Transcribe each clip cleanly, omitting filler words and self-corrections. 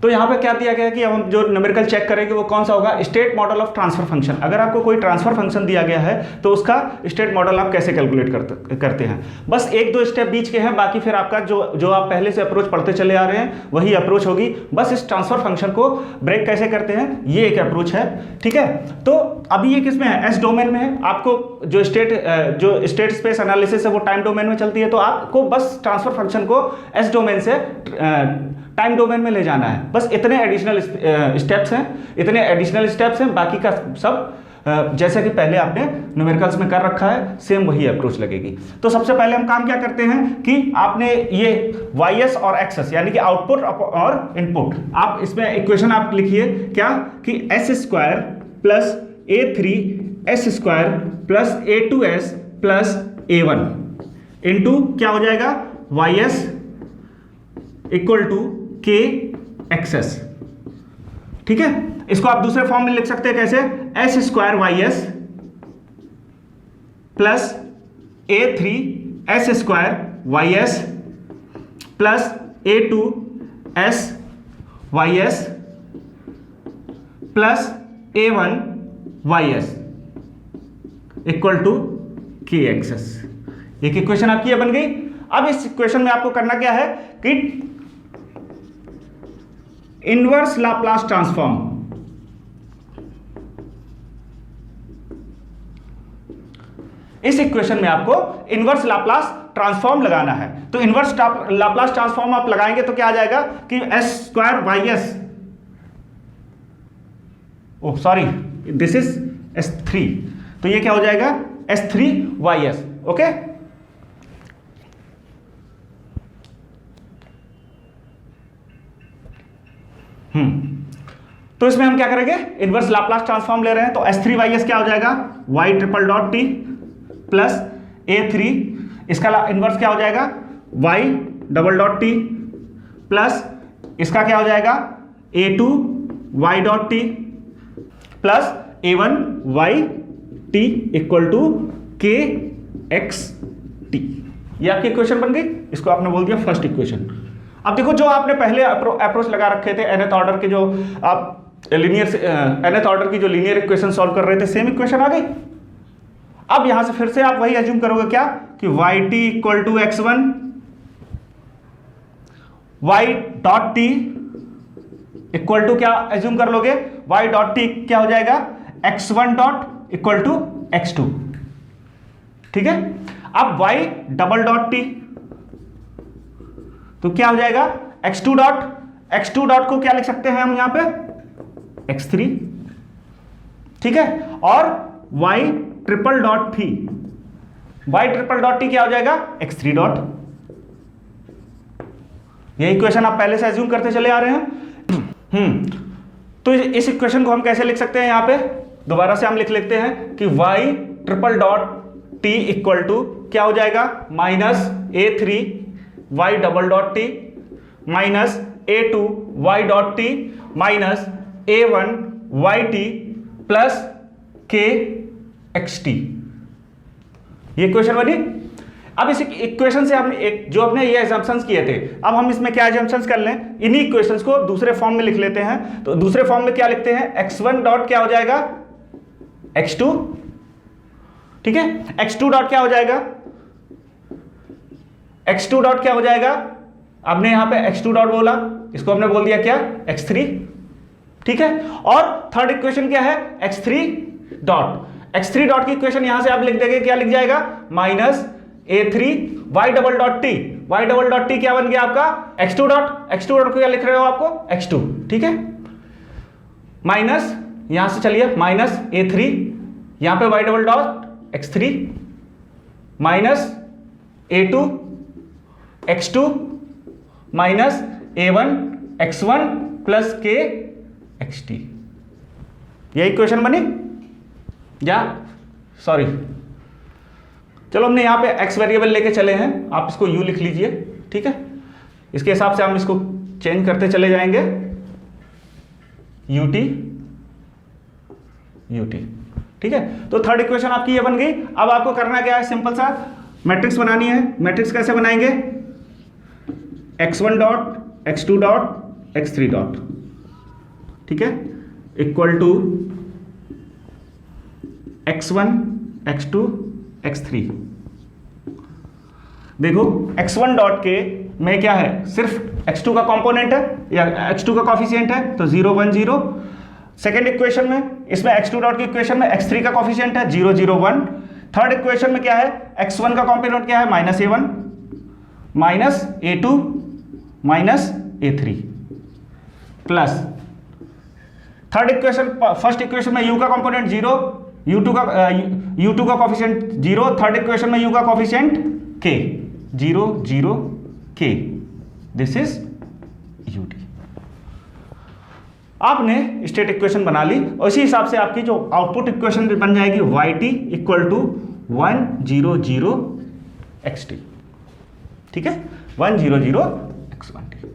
तो यहाँ पे क्या दिया गया है कि हम जो न्यूमेरिकल चेक करेंगे वो कौन सा होगा, state model of transfer function. अगर आपको कोई ट्रांसफर फंक्शन दिया गया है तो उसका स्टेट मॉडल आप कैसे कैलकुलेट करते हैं। बस एक दो स्टेप बीच के हैं, बाकी फिर आपका जो आप पहले से अप्रोच पढ़ते चले आ रहे हैं वही अप्रोच होगी। बस इस ट्रांसफर फंक्शन को ब्रेक कैसे करते हैं ये एक अप्रोच है, ठीक है। तो अभी ये किसमें है, एस डोमेन में है। आपको जो स्टेट स्पेस एनालिसिस है वो टाइम डोमेन में चलती है, तो आपको बस ट्रांसफर फंक्शन को एस डोमेन से टाइम डोमेन में ले जाना है। बस इतने एडिशनल स्टेप्स हैं, बाकी का सब जैसे कि पहले आपने न्यूमेरिकल्स में कर रखा है सेम वही अप्रोच लगेगी। तो सबसे पहले हम काम क्या करते हैं कि आपने ये वाईएस और एक्सेस यानी कि आउटपुट और इनपुट, आप इसमें इक्वेशन आप लिखिए क्या कि S square plus a3 S square plus a2s plus a1 into क्या हो जाएगा, YS equal to K access, ठीक है। इसको आप दूसरे फॉर्म में लिख सकते हैं कैसे, S square Y S plus a3 S square Y S plus a2 S Y S plus a1 Y S equal to K X S. एक इक्वेशन आपकी बन गई। अब इस इक्वेशन में आपको करना क्या है कि इनवर्स लाप्लास ट्रांसफॉर्म, इस इक्वेशन में आपको इनवर्स लाप्लास ट्रांसफॉर्म लगाना है। तो इनवर्स लाप्लास ट्रांसफॉर्म आप लगाएंगे तो क्या आ जाएगा कि S square Y S, oh sorry this is S3, तो ये क्या हो जाएगा S3 YS, ओके। तो इसमें हम क्या करेंगे, इनवर्स लाप्लास ट्रांसफॉर्म ले रहे हैं, तो S3 YS क्या हो जाएगा, y triple dot T plus A3, इसका इनवर्स क्या हो जाएगा y double dot T plus इसका क्या हो जाएगा A2 y dot T plus A1 y T equal to K X T. ये आपकी इक्वेशन बन गई। इसको आपने बोल दिया फर्स्ट इक्वेशन। अब देखो जो आपने पहले अप्रोच लगा रखे थे nth ऑर्डर के, जो आप nth ऑर्डर की जो लीनियर इक्वेशन सॉल्व कर रहे थे, सेम इक्वेशन आ गई। अब यहां से फिर से आप वही एज्यूम करोगे क्या कि Y T equal to x1 y dot T equal to क्या एज्यूम कर लोगे, y डॉट टी क्या हो जाएगा x1 dot equal to x2, ठीक है। अब y डबल डॉट टी तो क्या हो जाएगा x2 डॉट को क्या लिख सकते हैं हम यहां पे x3, ठीक है। और y ट्रिपल डॉट टी क्या हो जाएगा x3 डॉट। ये इक्वेशन आप पहले से एज्यूम करते चले आ रहे हैं। तो इस इक्वेशन को हम कैसे लिख सकते हैं, यहां पे दोबारा से हम लिख लेते हैं कि y triple dot T equal to क्या हो जाएगा minus A3 y double dot T minus A2 y dot T minus A1 y T plus K X T. ये इक्वेशन बनी। अब इस इक्वेशन से हमने जो अपने ये एजम्पशंस किए थे, अब हम इसमें क्या एजम्पशंस कर लें, इन्हीं इक्वेशंस को दूसरे फॉर्म में लिख लेते हैं। तो दूसरे फॉर्म में क्या लिखते हैं, x1 डॉट क्या हो जाएगा x2, ठीक है। x2 डॉट क्या हो जाएगा, x2 डॉट क्या हो जाएगा, आपने यहां पे x2 डॉट बोला, इसको हमने बोल दिया क्या x3, ठीक है। और थर्ड इक्वेशन क्या है x3 डॉट की इक्वेशन यहां से आप लिख देंगे, क्या लिख जाएगा minus A3 y double dot T क्या बन गया आपका x2 डॉट को क्या लिख रहे हो आपको x2, ठीक है। माइनस यहां से चलिए माइनस A3 यहां पे y double dot x3 minus A2 x2 minus A1 x1 plus के xt। यह इक्वेशन बनी या सॉरी, चलो हमने यहां पे x वेरिएबल लेके चले हैं, आप इसको u लिख लीजिए, ठीक है। इसके हिसाब से हम इसको चेंज करते चले जाएंगे, ut, ठीक है। तो थर्ड इक्वेशन आपकी ये बन गई। अब आपको करना क्या है, सिंपल सा मैट्रिक्स बनानी है। मैट्रिक्स कैसे बनाएंगे? x1 dot, x2 dot, x3 dot, ठीक है, equal to x1, x2, x3। देखो x1 डॉट के में क्या है, सिर्फ x2 का कंपोनेंट है या x2 का कॉफिशिएंट है, तो 0 1 0। सेकेंड इक्वेशन में, इसमें x2 डॉट की इक्वेशन में x3 का कॉफिशिएंट है 0 0 1। थर्ड इक्वेशन में क्या है, x1 का कंपोनेंट क्या है, -a1 minus a2 minus a3 plus third equation, first equation में u का कंपोनेंट 0, u2 का कॉफिशिएंट 0, थर्ड इक्वेशन में u का coefficient k 0 0 k, this is ut। आपने स्टेट इक्वेशन बना ली और इसी हिसाब से आपकी जो आउटपुट इक्वेशन बन जाएगी yt इक्वल टू 1 0 0 xt, ठीक है, 1 0 0 x1t।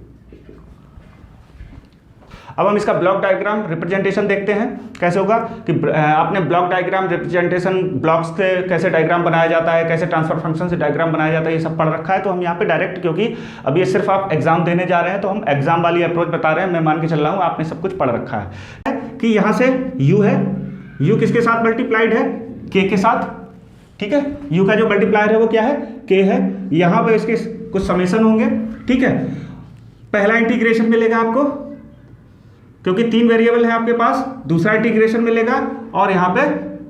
अब हम इसका ब्लॉक डायग्राम रिप्रेजेंटेशन देखते हैं कैसे होगा। कि आपने ब्लॉक डायग्राम रिप्रेजेंटेशन, ब्लॉक्स से कैसे डायग्राम बनाया जाता है, कैसे ट्रांसफर फंक्शन से डायग्राम बनाया जाता है, ये सब पढ़ रखा है। तो हम यहाँ पे डायरेक्ट, क्योंकि अब ये सिर्फ आप एग्जाम देने जा रहे हैं तो हम एग्जाम वाली अप्रोच बता रहे हैं। मैं मान के चल रहा हूँ आपने सब कुछ पढ़ रखा है कि यहाँ से u है, u किसके साथ मल्टीप्लाइड है, k के साथ, ठीक है। u का जो मल्टीप्लायर है वो क्या है, k है। यहाँ पे इसके कुछ समेशन होंगे, ठीक है। पहला इंटीग्रेशन मिलेगा आपको, क्योंकि 3 वेरिएबल है आपके पास, दूसरा इंटीग्रेशन मिलेगा और यहाँ पे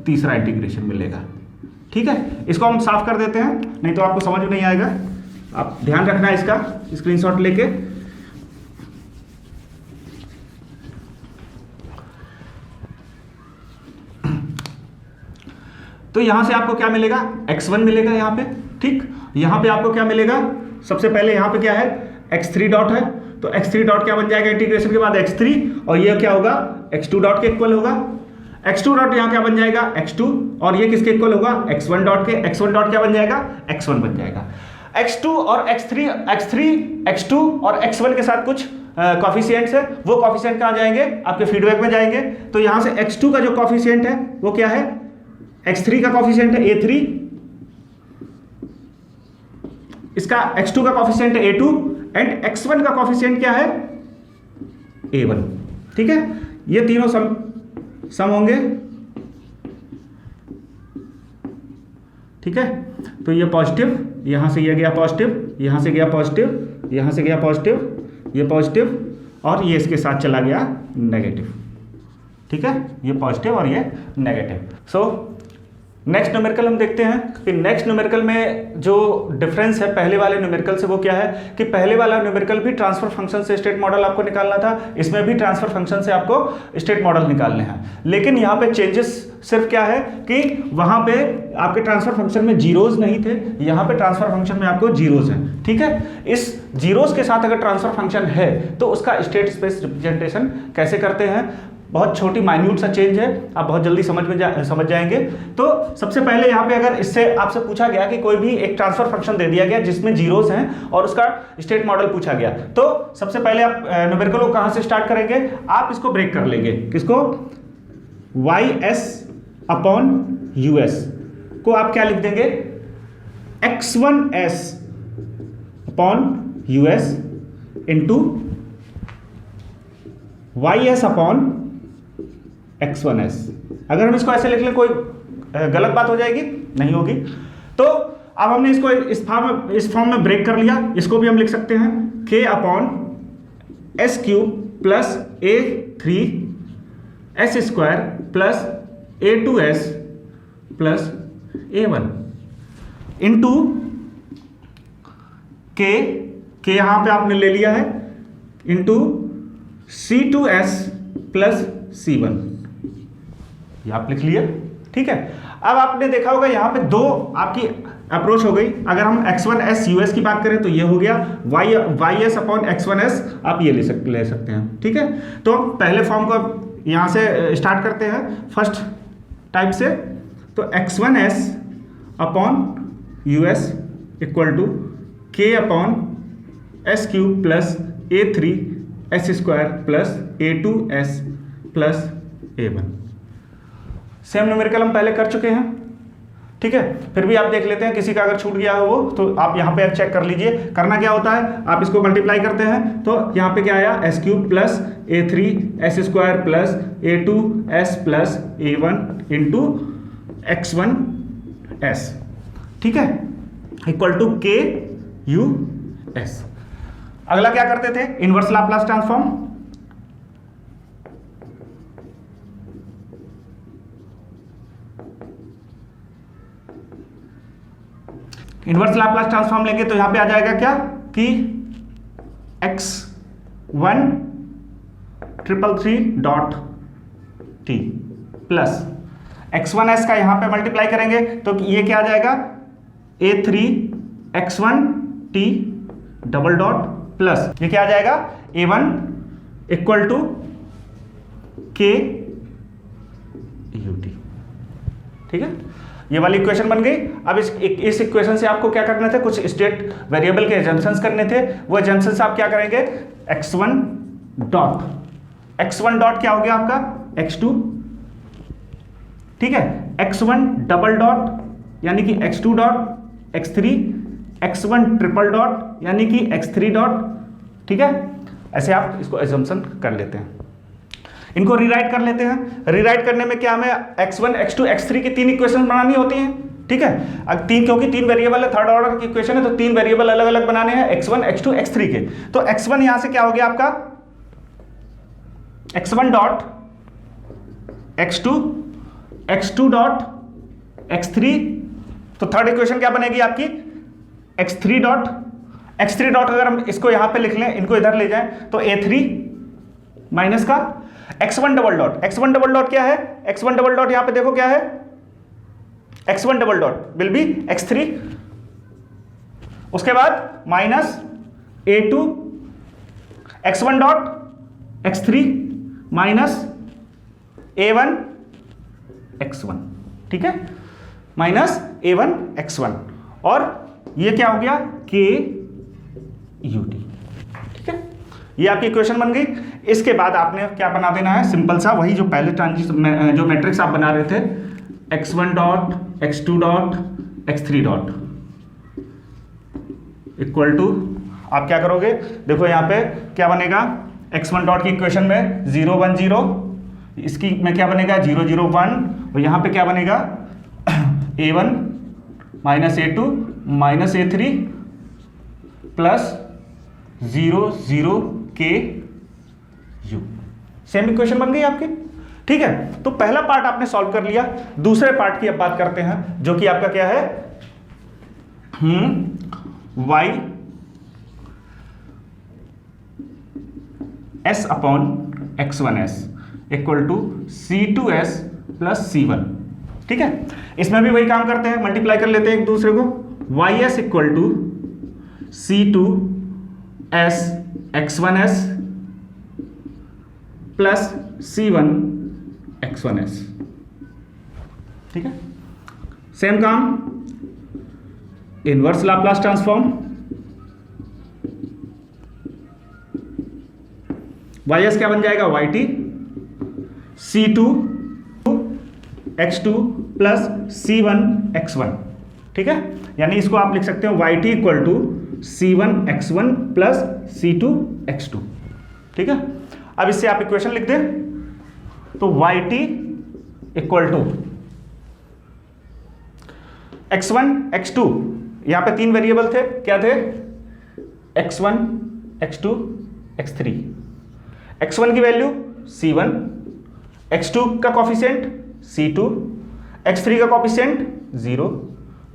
तीसरा इंटीग्रेशन मिलेगा, ठीक है। इसको हम साफ कर देते हैं, नहीं तो आपको समझ में नहीं आएगा। आप ध्यान रखना है इसका स्क्रीनशॉट लेके। तो यहां से आपको क्या मिलेगा, x1 मिलेगा यहाँ पे, ठीक। यहाँ पे आपको क्या मिलेगा, सबसे पहले यहाँ पे क्या है, x3 डॉट है, तो x3 डॉट क्या बन जाएगा इंटीग्रेशन के बाद x3, और ये क्या होगा, x2 डॉट के इक्वल होगा। x2 डॉट यहाँ क्या बन जाएगा, x2, और ये किसके इक्वल होगा, x1 डॉट के। x1 डॉट क्या बन जाएगा, x1 बन जाएगा। x2 और x3, x2 और x1 के साथ कुछ कॉफिशिएंट्स है, वो कॉफिशिएंट कहाँ जाएंगे, आपके फीडबैक में जाएंगे। तो यहाँ से x2 का जो कॉफिशिएंट है वो क्या है, x3 का कॉफिशिएंट है a3, इसका x2 का कॉफिशिएंट है a2 एंड x1 का कॉफिशिएंट क्या है, a1, ठीक है। ये तीनों सम होंगे, ठीक है। तो ये पॉजिटिव, यहां से ये गया पॉजिटिव, यहां से गया पॉजिटिव, यहां से गया पॉजिटिव, ये पॉजिटिव, और ये इसके साथ चला गया नेगेटिव, ठीक है। ये पॉजिटिव और ये नेगेटिव। सो नेक्स्ट न्यूमेरिकल हम देखते हैं कि नेक्स्ट न्यूमेरिकल में जो डिफरेंस है पहले वाले न्यूमेरिकल से वो क्या है कि पहले वाला न्यूमेरिकल भी ट्रांसफर फंक्शन से स्टेट मॉडल आपको निकालना था, इसमें भी ट्रांसफर फंक्शन से आपको स्टेट मॉडल निकालने हैं। लेकिन यहाँ पे चेंजेस सिर्फ क्या है कि वहाँ पे आपके ट्रांसफर फंक्शन में जीरोज नहीं थे, यहाँ पे ट्रांसफर फंक्शन में आपको जीरोज हैं, ठीक है। इस जीरोज के साथ अगर ट्रांसफर फंक्शन है तो उसका स्टेट स्पेस रिप्रेजेंटेशन कैसे करते हैं, बहुत छोटी माइन्यूट सा चेंज है, आप बहुत जल्दी समझ जाएंगे। तो सबसे पहले यहाँ पे अगर इससे आपसे पूछा गया कि कोई भी एक ट्रांसफर फंक्शन दे दिया गया जिसमें जीरोस हैं और उसका स्टेट मॉडल पूछा गया, तो सबसे पहले आप न्यूमेरिकल को कहाँ से स्टार्ट करेंगे, आप इसको ब्रेक कर लेंगे, किसको, ys अपॉन us को आप क्या लिख देंगे, x1s upon us into ys upon x1s। अगर हम इसको ऐसे लिख लें कोई गलत बात हो जाएगी, नहीं होगी। तो अब हमने इसको इस फॉर्म में ब्रेक कर लिया, इसको भी हम लिख सकते हैं k upon s cube plus a3 s square plus a2s plus a1 into k यहाँ पे आपने ले लिया है, इंटू c2s प्लस c1, ये आप लिख लिए, ठीक है। अब आपने देखा होगा यहाँ पे दो आपकी अप्रोच हो गई। अगर हम x1s us की बात करें तो ये हो गया, ys अपॉन x1s आप ये ले सकते हैं, ठीक है। तो हम पहले फॉर्म को यहाँ से स्टार्ट करते हैं फर्स्ट टाइप से। तो x1s upon us equal to k upon s cube plus a3 s square plus a2s plus a1। Same numerical हम पहले कर चुके हैं, ठीक है, फिर भी आप देख लेते हैं, किसी का अगर छूट गया हो वो तो आप यहाँ पे चेक कर लीजिए। करना क्या होता है, आप इसको मल्टीप्लाई करते हैं तो यहाँ पे क्या आया, S cube plus a3s square plus a2s plus a1 into x1s, ठीक है, equal to k u s। अगला क्या करते थे, inverse Laplace transform. Inverse Laplace transform लेंगे तो यहां पे आ जाएगा क्या कि x1 333 dot t plus x1s का यहां पे मल्टीप्लाई करेंगे तो ये क्या आ जाएगा, a3 x1 t double dot plus ये क्या आ जाएगा, a1 equal to k ut, ठीक है, ये वाली इक्वेशन बन गई। अब इस इक्वेशन से आपको क्या करना था, कुछ स्टेट वेरिएबल के एजम्पशंस करने थे। वो एजम्पशंस आप क्या करेंगे, x1 डॉट क्या हो गया आपका, x2, ठीक है, x1 डबल डॉट यानी कि x2 dot x3, x1 triple dot यानी कि x3 डॉट, ठीक है, ऐसे आप इसको एजम्पशन कर लेते हैं। इनको रीराइट कर लेते हैं। रीराइट करने में क्या हमें x1 x2 x3 की 3 इक्वेशन बनानी होती हैं, ठीक है, अब क्योंकि 3 वेरिएबल है, थर्ड ऑर्डर की इक्वेशन है तो 3 वेरिएबल अलग अलग बनाने हैं x1 x2 x3 के। तो x1 यहां से क्या हो गया आपका, x1 dot x2 dot x3, तो थर्ड इक्वेशन क्या बनेगी आपकी, x3 डॉट अगर हम इसको यहां पे लिख लें, इनको इधर ले जाएं तो a3 माइनस का x1 डबल डॉट क्या है, x1 डबल डॉट यहां पे देखो क्या है, x1 double dot will be x3, उसके बाद minus a2 x1 dot x3 minus a1 x1, ठीक है, माइनस a1 x1, और ये क्या हो गया, k ut, ठीक है, ये आपकी इक्वेशन बन गई। इसके बाद आपने क्या बना देना है, सिंपल सा वही जो पहले ट्रांजिशन जो मैट्रिक्स आप बना रहे थे, x1 dot x2 dot x3 dot equal to, आप क्या करोगे, देखो यहां पे क्या बनेगा, x1 डॉट की इक्वेशन में 0 1 0, इसकी में क्या बनेगा 0 0 1, और यहां पे क्या बनेगा a1 minus a2 minus a3 plus 0 0 k u, same equation बन गई आपकी, ठीक है। तो पहला पार्ट आपने सॉल्व कर लिया। दूसरे पार्ट की अब बात करते हैं, जो कि आपका क्या है, y s upon x1s equal to c2s plus c1, ठीक है। इसमें भी वही काम करते हैं, मल्टीप्लाई कर लेते हैं एक दूसरे को, ys equal to c2s x1s plus c1 x1s, ठीक है। सेम काम, इनवर्स लाप्लास ट्रांसफॉर्म, ys क्या बन जाएगा, yt c2 x2 plus c1 x1, ठीक है, यानी इसको आप लिख सकते हो yt equal to c1 x1 plus c2 x2, ठीक है। अब इससे आप इक्वेशन लिख दें तो yt equal to x1 x2, यहां पे 3 वेरिएबल थे, क्या थे, x1 x2 x3, x1 की वैल्यू c1, x2 का कॉफिशिएंट c2, x3 का coefficient 0,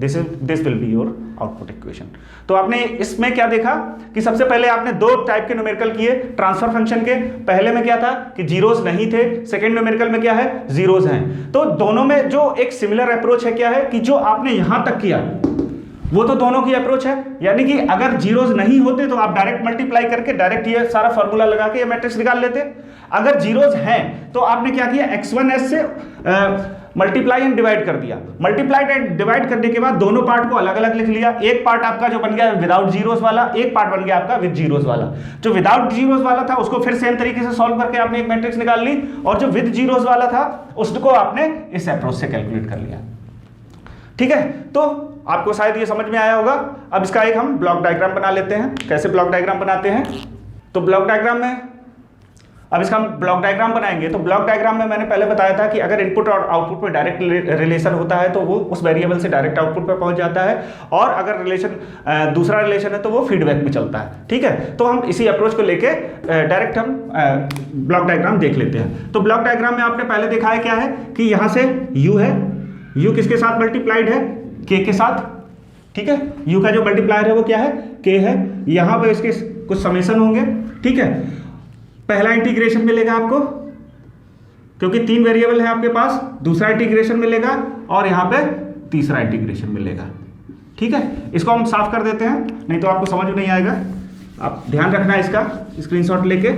this will be your output equation. तो आपने इसमें क्या देखा कि सबसे पहले आपने 2 टाइप के न्यूमेरिकल किए ट्रांसफर फंक्शन के। पहले में क्या था कि जीरोस नहीं थे, सेकंड न्यूमेरिकल में क्या है, जीरोस हैं। तो दोनों में जो एक सिमिलर अप्रोच है क्या है कि जो आपने यहां तक किया वो तो दोनों की अप्रोच है, यानी कि अगर जीरोस नहीं होते तो आप डायरेक्ट मल्टीप्लाई करके डायरेक्ट ये सारा फॉर्मूला लगा के ये मैट्रिक्स निकाल लेते। अगर जीरोस हैं तो आपने क्या किया, x1s से मल्टीप्लाई एंड डिवाइड कर दिया। मल्टीप्लाई एंड डिवाइड करने के बाद दोनों पार्ट को अलग अलग लिख लिया। एक पार्ट आपका जो बन गया विदाउट जीरोस वाला, एक पार्ट बन गया आपका विद जीरोस वाला। जो विदाउट जीरोस वाला था उसको फिर सेम तरीके से सॉल्व करके आपने एक मैट्रिक्स निकाल ली, और जो विद जीरोस वाला था उसको आपने इस अप्रोच से कैलकुलेट कर लिया। ठीक है, तो आपको शायद ये समझ में आया होगा। अब इसका एक हम ब्लॉक डायग्राम बना लेते हैं। कैसे ब्लॉक डायग्राम बनाते हैं, तो ब्लॉक डायग्राम में अब इसका हम ब्लॉक डायग्राम बनाएंगे। तो ब्लॉक डायग्राम में मैंने पहले बताया था कि अगर इनपुट और आउटपुट में डायरेक्ट रिलेशन होता है तो वो उस वेरिएबल से डायरेक्ट आउटपुट पर पहुंच जाता है, और अगर रिलेशन दूसरा रिलेशन है तो वो फीडबैक में चलता है। ठीक है, तो हम इसी अप्रोच को लेके डायरेक्ट हम ब्लॉक डायग्राम देख लेते हैं। तो ब्लॉक डायग्राम में आपने पहले देखा है क्या है कि यहाँ से u है, u किसके साथ मल्टीप्लाइड है, k के साथ। ठीक है, u का जो मल्टीप्लायर है वो क्या है, k है। यहाँ पे इसके कुछ समेशन होंगे। ठीक है, पहला इंटीग्रेशन मिलेगा आपको क्योंकि 3 वेरिएबल है आपके पास, दूसरा इंटीग्रेशन मिलेगा और यहाँ पे तीसरा इंटीग्रेशन मिलेगा। ठीक है, इसको हम साफ कर देते हैं, नहीं तो आपको समझ में नहीं आएगा। आप ध्यान रखना है इसका स्क्रीनशॉट लेके।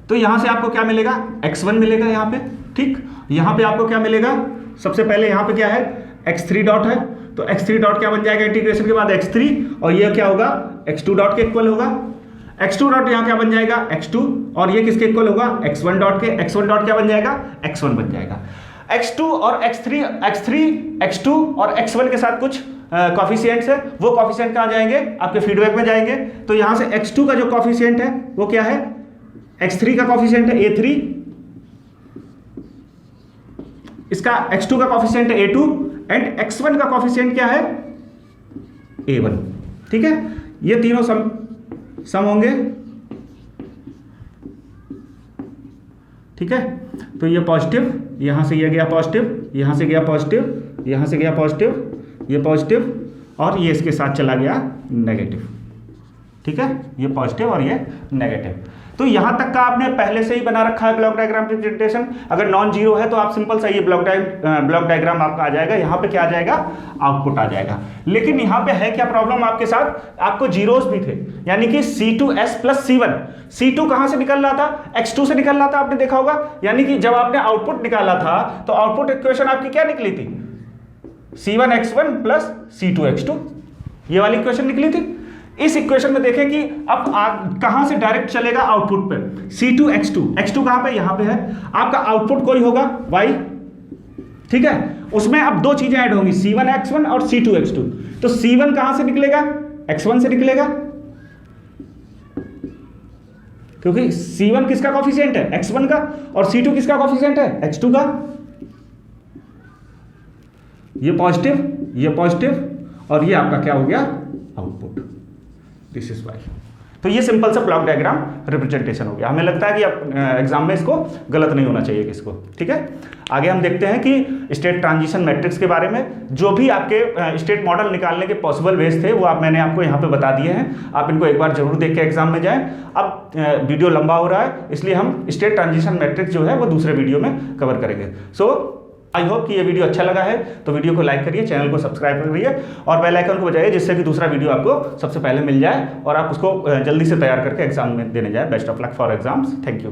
तो यहां से आपको क्या मिलेगा, x1 मिलेगा यहाँ पे। ठीक, यहाँ पे आपको क्या मिलेगा, सबसे पहले यहाँ पे क्या है, x3 डॉट है, तो x3 डॉट क्या बन जाएगा इंटीग्रेशन के बाद x3, और ये क्या होगा, x2 डॉट के इक्वल होगा। x2 डॉट यहाँ क्या बन जाएगा, x2, और ये किसके इक्वल होगा, x1 डॉट के। x1 डॉट क्या बन जाएगा, x1 बन जाएगा। x2 और x3, x2 और x1 के साथ कुछ कॉफिशिएंट्स है, वो कॉफिशिएंट कहाँ जाएंगे, आपके फीडबैक में जाएंगे। तो यहाँ से x2 का जो कॉफिशिएंट है वो क्या है, x3 का कॉफिशिएंट है a3, इसका x2 का कॉफिशिएंट है a2, एंड x1 का कॉफिशिएंट क्या है, a1। ठीक है, ये तीनों सम होंगे। ठीक है, तो ये पॉजिटिव, यहां से ये गया पॉजिटिव, यहां से गया पॉजिटिव, यहां से गया पॉजिटिव, ये पॉजिटिव, और ये इसके साथ चला गया नेगेटिव। ठीक है, ये पॉजिटिव और ये नेगेटिव। तो यहां तक का आपने पहले से ही बना रखा है ब्लॉक डायग्राम रिप्रेजेंटेशन। अगर नॉन जीरो है तो आप सिंपल सा ये ब्लॉक डायग्राम आपका आ जाएगा, यहां पे क्या आ जाएगा, आउटपुट आ जाएगा। लेकिन यहां पे है क्या प्रॉब्लम आपके साथ, आपको जीरोस भी थे, यानी कि C2s प्लस C1। C2 कहां से निकल रहा था, x2 से निकल रहा था, आपने देखा होगा। यानी कि जब आपने आउटपुट निकाला था तो आउटपुट इक्वेशन आपकी क्या निकली थी, C1x1 प्लस C2x2, ये वाली इक्वेशन निकली थी। इस इक्वेशन में देखें कि अब कहां से डायरेक्ट चलेगा आउटपुट पे, C2x2, x2 कहां पे, यहां पे है। आपका आउटपुट कोई होगा y, ठीक है, उसमें अब 2 चीजें ऐड होंगी, C1x1 और C2x2। तो C1 कहां से निकलेगा, x1 से निकलेगा, क्योंकि C1 किसका कॉफिशिएंट है, x1 का, और C2 किसका कॉफिशिएंट है, x2 का। ये पॉजिटिव, और ये आपका क्या हो गया, आउटपुट। This is why. तो ये सिंपल सा ब्लॉक डायग्राम रिप्रेजेंटेशन हो गया। हमें लगता है कि अब एग्जाम में इसको गलत नहीं होना चाहिए किसको। ठीक है, आगे हम देखते हैं कि स्टेट ट्रांजिशन मैट्रिक्स के बारे में। जो भी आपके स्टेट मॉडल निकालने के पॉसिबल वेज थे वो मैंने आपको यहाँ पे बता दिए हैं। आप इनको एक बार जरूर देख के एग्जाम में जाएं। अब वीडियो लंबा हो रहा है, इसलिए हम स्टेट ट्रांजिशन मैट्रिक्स जो है वो दूसरे वीडियो में कवर करेंगे। सो आई होप कि ये वीडियो अच्छा लगा है, तो वीडियो को लाइक करिए, चैनल को सब्सक्राइब करिए और बेल आइकन को बजाइए, जिससे कि दूसरा वीडियो आपको सबसे पहले मिल जाए और आप उसको जल्दी से तैयार करके एग्जाम में देने जाए। Best of luck for exams. Thank you.